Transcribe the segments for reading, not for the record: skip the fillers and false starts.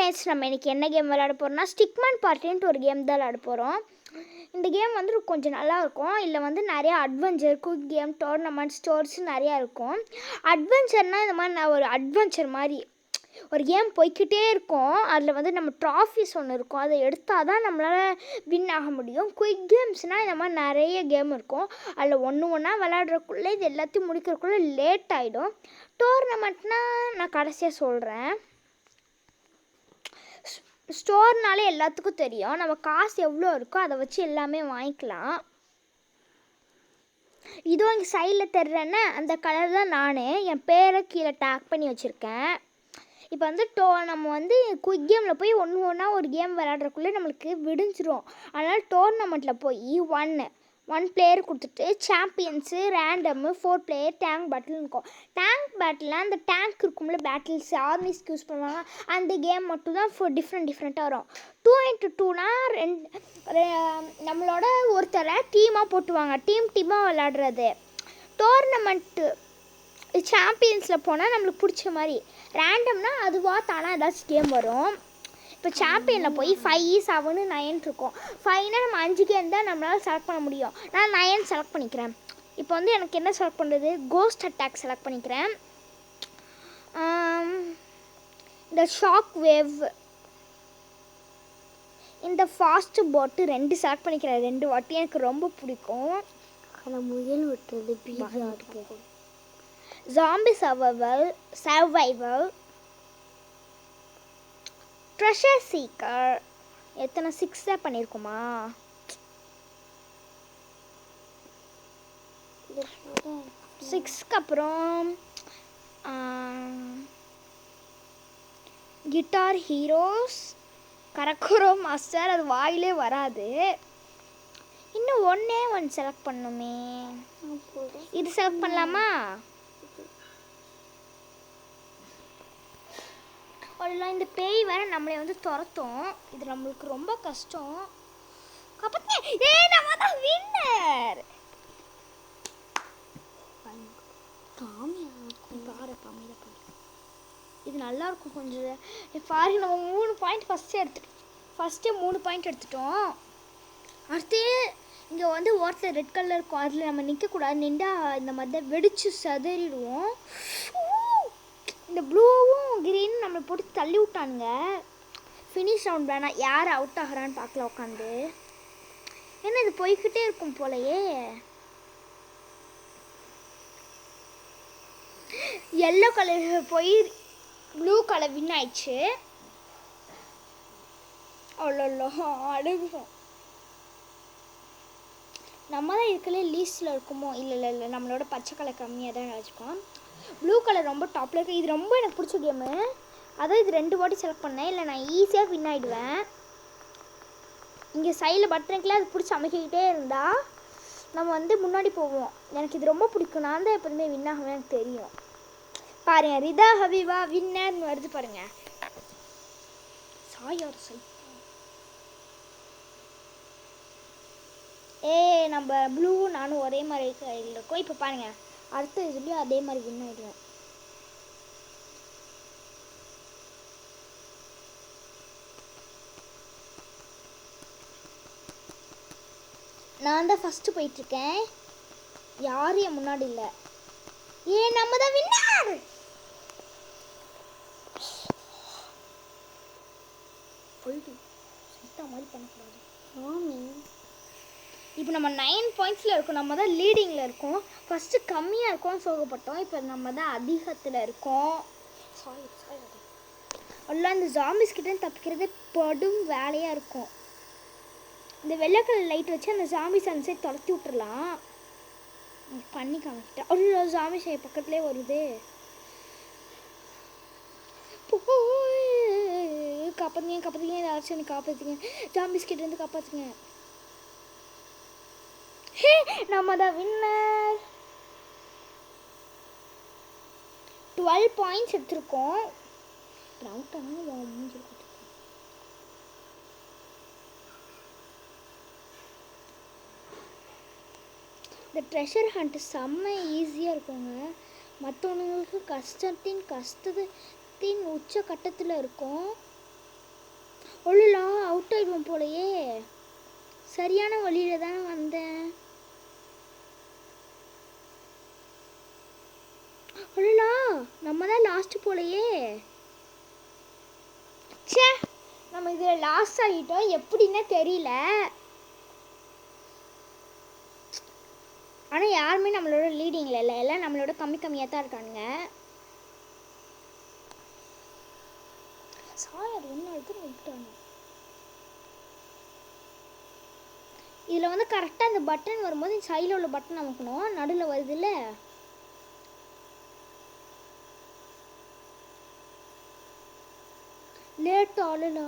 Friends, நம்ம இன்றைக்கி என்ன கேம் விளையாட போகிறோம்னா ஸ்டிக்மேன் பார்ட்டின்ட்டு ஒரு கேம் தான் விளையாட போகிறோம். இந்த கேம் வந்து கொஞ்சம் நல்லாயிருக்கும். இதில் வந்து நிறையா adventure, quick game, tournament, stores நிறையா இருக்கும். அட்வென்ச்சர்னால் இந்த மாதிரி நான் ஒரு அட்வென்ச்சர் மாதிரி ஒரு கேம் போய்கிட்டே இருக்கும். அதில் வந்து நம்ம ட்ராஃபிஸ் ஒன்று இருக்கும், அதை எடுத்தால் தான் நம்மளால் வின் ஆக முடியும். குயிக் கேம்ஸ்னால் இந்த மாதிரி நிறைய கேம் இருக்கும். அதில் ஒன்று ஒன்றா விளையாடுறக்குள்ளே இது எல்லாத்தையும் முடிக்கிறதுக்குள்ளே லேட் ஆகிடும். டோர்னமெண்ட்னால் நான் கடைசியாக சொல்கிறேன். ஸ்டோர்னாலே எல்லாத்துக்கும் தெரியும். நம்ம காசு எவ்வளோ இருக்கோ அதை வச்சு எல்லாமே வாங்கிக்கலாம். இதோ இங்கே சைடில் தெரிறேன்னா அந்த கலர் தான் நான் என் பேரை கீழே டேக் பண்ணி வச்சுருக்கேன். இப்போ வந்து நம்ம வந்து குயிக் கேமில் போய் ஒன்று ஒரு கேம் விளையாடுறக்குள்ளே நம்மளுக்கு விடிஞ்சிரும். அதனால் டோர்னமெண்ட்டில் போய் ஒன் பிளேயர் கொடுத்துட்டு சாம்பியன்ஸு, ரேண்டமு, 4 பிளேயர், டேங்க் பேட்டில் இருக்கும். டேங்க் பேட்டில் அந்த டேங்க் இருக்கும்ல, பேட்டில்ஸ் ஆர்மிஸ்க்கு யூஸ் பண்ணுவாங்க. அந்த கேம் மட்டும் தான் டிஃப்ரெண்ட்டாக வரும். 2x2னா நம்மளோட ஒருத்தரை டீமாக போட்டுவாங்க. டீமாக விளையாடுறது. டோர்னமெண்ட்டு சாம்பியன்ஸில் போனால் நம்மளுக்கு பிடிச்ச மாதிரி. ரேண்டம்னா அதுவாக தானாக ஏதாச்சும் கேம் வரும். இப்போ சாம்பியனில் போய் 5, 7, 9 இருக்கும். 5னா நம்ம 5 கேம் தான் நம்மளால் செலக்ட் பண்ண முடியும். நான் 9 செலக்ட் பண்ணிக்கிறேன். இப்போ வந்து எனக்கு என்ன செலக்ட் பண்ணுறது, கோஸ்ட் அட்டாக் செலக்ட் பண்ணிக்கிறேன். இந்த ஷாக் வேவ், இந்த ஃபாஸ்ட் போட்டு 2 செலக்ட் பண்ணிக்கிறேன். 2 வாட்டி எனக்கு ரொம்ப பிடிக்கும். அதை முயல் விட்டுறது பீஸா இருக்கு. Zombie survival, treasure seeker. எத்தனை 6 தான் பண்ணியிருக்குமா? சிக்ஸ்க்கு அப்புறம் கிட்டார் ஹீரோஸ், கரக்குரோ மாஸ்டர். அது வாயிலே வராது. இன்னும் ஒன்று செலக்ட் பண்ணுமே. இது செலக்ட் பண்ணலாமா? இந்த பேய் வேற நம்மளை வந்து துரத்தும். இது நம்மளுக்கு ரொம்ப கஷ்டம். நம்ம தான் வின்னர். இது நல்லா இருக்கும் கொஞ்சம். பாருங்க, நம்ம 3 பாயிண்ட் ஃபஸ்ட்டே 3 பாயிண்ட் எடுத்துட்டோம். அடுத்து இங்கே வந்து வாட்டர் ரெட் கலர் இருக்கும். அதில் நம்ம நிற்கக்கூடாது. நின்றா இந்த மாதிரி வெடிச்சு சதறிடுவோம். இந்த ப்ளூவும் க்ரீனும் நம்மளை போட்டு தள்ளி விட்டானுங்க. ஃபினிஷ் ரவுண்ட் வேணாம், யார் அவுட் ஆகிறான்னு பார்க்கலாம் உட்காந்து. ஏன்னா இது போய்கிட்டே இருக்கும் போலையே. எல்லோ கலர் போய் ப்ளூ கலர் வின் ஆயிடுச்சு. அவ்வளோ அழுகும். நம்ம தான் இருக்கலே லீஸ்டில் இருக்குமோ? இல்லை, நம்மளோட பச்சை கலர் கம்மியாக தான் வச்சுக்கோம். ப்ளூ கலர் ரொம்ப டாப்பில் இருக்குது. இது ரொம்ப எனக்கு பிடிச்ச கேமு. அதான் இது 2 வாட்டி செலக்ட் பண்ணேன். இல்லை நான் ஈஸியாக வின் ஆகிடுவேன். இங்கே சைடில் பட்டனுக்குலாம் அது பிடிச்சி அமைக்கிக்கிட்டே இருந்தால் நம்ம வந்து முன்னாடி போவோம். எனக்கு இது ரொம்ப பிடிக்கும். நான் தான் எப்போதுமே வின் ஆகுவேன், எனக்கு தெரியும். பாருங்கள், ரிதா ஹபீபா வின்னர்னு வருது பாருங்கள். சாயோர் சை நம்ம ப்ளூ நானும் ஒரே மாதிரி இருக்கோம். இப்போ பாருங்கள், அடுத்த இதுலேயும் அதே மாதிரி வின் ஆகிடுவேன். நான் தான் ஃபஸ்ட்டு போயிட்டுருக்கேன். யாரும் என் முன்னாடி இல்லை. நம்ம தான் வின்னர். போயிட்டு சுத்தம் மாதிரி பண்ணக்கூடாது. இப்போ நம்ம 9 பாயிண்ட்ஸில் இருக்கோம். நம்ம தான் லீடிங்கில் இருக்கோம். ஃபஸ்ட்டு கம்மியாக இருக்கோம், சோகப்பட்டோம். இப்போ நம்ம தான் அதிகத்தில் இருக்கோம். எல்லாம் இந்த ஜாம்பிஸ் கிட்டே தப்பிக்கிறது படும் வேலையாக இருக்கும். இந்த வெள்ளை கலர் லைட் வச்சு அந்த ஜாம்பிஸ் அந்த சைடு துரத்தி விட்டுறலாம். பண்ணி காமிக்கிட்டேன். அவ்வளோ ஜாம்பிஸ் பக்கத்துலேயே வருது. காப்பாற்றுங்க, ஏதாச்சும் எனக்கு காப்பாற்றுங்க. ஜாம்பிஸ் கிட்டேருந்து காப்பாற்றுங்க. நம்ம தான் வின்னர். 12 பாயிண்ட்ஸ் எடுத்திருக்கோம். இந்த ட்ரெஷர் ஹண்ட் செம்ம ஈஸியாக இருக்குங்க. மற்றவங்களுக்கு கஷ்டத்தின் உச்ச கட்டத்தில் இருக்கும். ஒழுலா அவுட் ஆயிடுவோம் போலையே. சரியான வழியில தானே வந்தேன். ஒழுலா நம்ம தான் லாஸ்ட் போலையே. ச்சே, நம்ம இதில் லாஸ்ட் ஆகிட்டோம். எப்படின்னே தெரியல. ஆனால் யாருமே நம்மளோட லீடிங்கில் இல்லை, எல்லாம் நம்மளோட கம்மியாக தான் இருக்கானுங்க. சாயர் என்ன எடுத்து விட்டாங்க. இதில் வந்து கரெக்டாக அந்த பட்டன் வரும்போது சைடில் உள்ள பட்டன் அமுக்கணும். நடுவில் வருதுல்ல, லேட் ஆளுலா.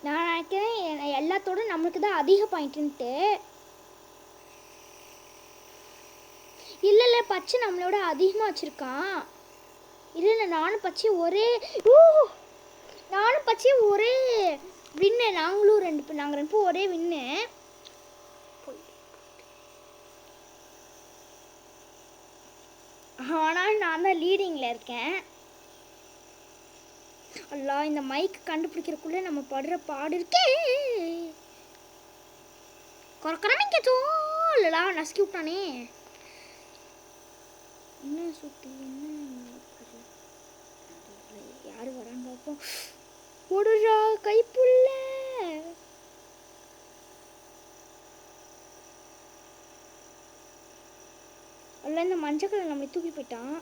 நான் நினைக்கிறேன் எல்லாத்தோட நம்மளுக்கு தான் அதிக பாயிண்ட்டுன்ட்டு. இல்லை இல்லை, பச்சை நம்மளோட அதிகமாக வச்சுருக்கான். இல்லை இல்லை, நானும் பச்சை ஒரே வின்னு. நாங்களும் நாங்கள் ரெண்டு பேரும் ஒரே வின்னு. ஆனால் நான் தான் லீடிங்கில் இருக்கேன். அல்லா, இந்த மைக் கண்டுபிடிக்கிறக்குள்ளே நம்ம படுற பாடு இருக்கே. குறக்கிறமைக்கோ இல்லடா, நசுக்கி விட்டானே. என்ன சுத்தி என்ன யாரு வரான்னு பார்ப்போம். ஓடுறா கைப்புள்ள. அல்ல, இந்த மஞ்சள் கலர் நம்மளை தூக்கி போயிட்டான்.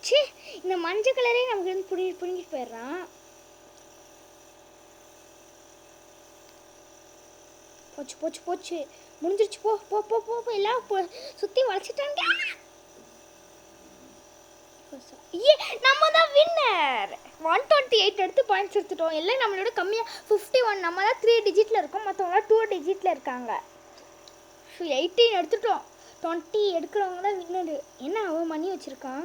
சே, இந்த மஞ்சள் கலரே நமக்கு வந்து புரிஞ்சிட்டு போயிடுறான். போச்சு போச்சு போச்சு, முடிஞ்சிருச்சு. போ போ போ போ போ, எல்லாம் சுற்றி வளைச்சிட்டாங்க. நம்ம தான் வின்னர். 128 எடுத்து பாயிண்ட்ஸ் எடுத்துட்டோம். எல்லாம் நம்மளோட கம்மியாக 51. நம்ம தான் 3 டிஜிட்டில் இருக்கோம், மற்றவங்களாம் 2 டிஜிட்டில் இருக்காங்க. 18 எடுத்துட்டோம். 20 எடுக்கிறவங்க தான் வின்னர். என்ன அவன் மணி வச்சுருக்கான்.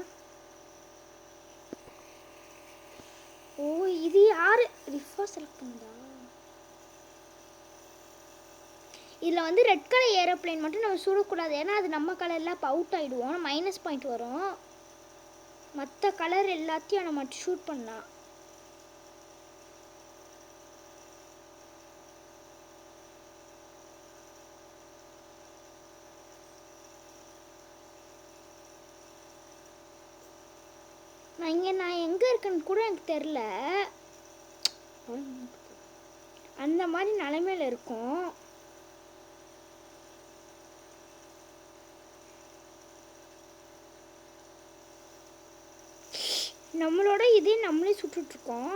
ஓ, இது யாரு ரிஃபர் செலக்ட் பண்ணுதா. இதில் வந்து ரெட் கலர் ஏரோப்ளைன் மட்டும் நம்ம சுடக்கூடாது, ஏன்னா அது நம்ம கலரில் அப்போ அவுட் ஆகிடுவோம். மைனஸ் பாயிண்ட் வரும். மற்ற கலர் எல்லாத்தையும் நம்ம ஷூட் பண்ணலாம். நான் எங்கே இருக்கேன்னு கூட எனக்கு தெரில. அந்த மாதிரி நிலைமையில் இருக்கும். நம்மளோட இதே நம்மளே சுட்டுட்ருக்கோம்.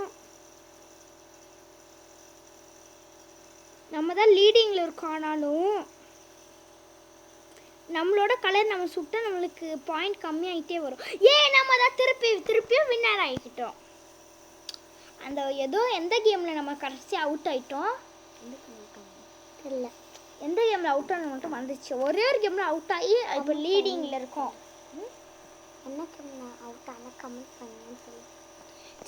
நம்ம தான் லீடிங்கில் இருக்கோம். ஆனாலும் நம்மளோட கலர் நம்ம சுட்ட நம்மளுக்கு பாயிண்ட் கம்மியாகிட்டே வரும். நம்ம தான் திருப்பியும் வின்னர் ஆகிக்கிட்டோம். அந்த ஏதோ எந்த கேமில் நம்ம கடைசி அவுட் ஆகிட்டோம் தெரியல. எந்த கேமில் அவுட் ஆன மட்டும் வந்துச்சு. ஒரே ஒரு கேமில் அவுட் ஆகி இப்போ லீடிங்கில் இருக்கோம். என்ன கேமில் அவுட் ஆனால் கமெண்ட் பண்ணுங்கன்னு சொல்லி.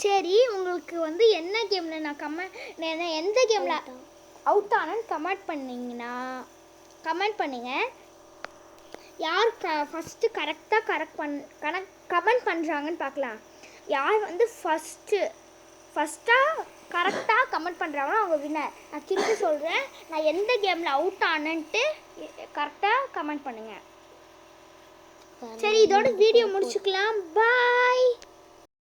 சரி, உங்களுக்கு வந்து என்ன கேமில் நான் எந்த கேமில் அவுட் ஆனேன்னு கமெண்ட் பண்ணுங்க. யார் ஃபஸ்ட்டு கரெக்டாக கமெண்ட் பண்ணுறாங்கன்னு பார்க்கலாம். யார் வந்து ஃபஸ்ட்டாக கரெக்டாக கமெண்ட் பண்ணுறாங்களோ அவங்க வின்னர். நான் திருப்பி சொல்கிறேன், நான் எந்த கேமில் அவுட் ஆனேன்ட்டு கரெக்டாக கமெண்ட் பண்ணுங்கள். சரி, இதோட வீடியோ முடிச்சுக்கலாம். பாய்.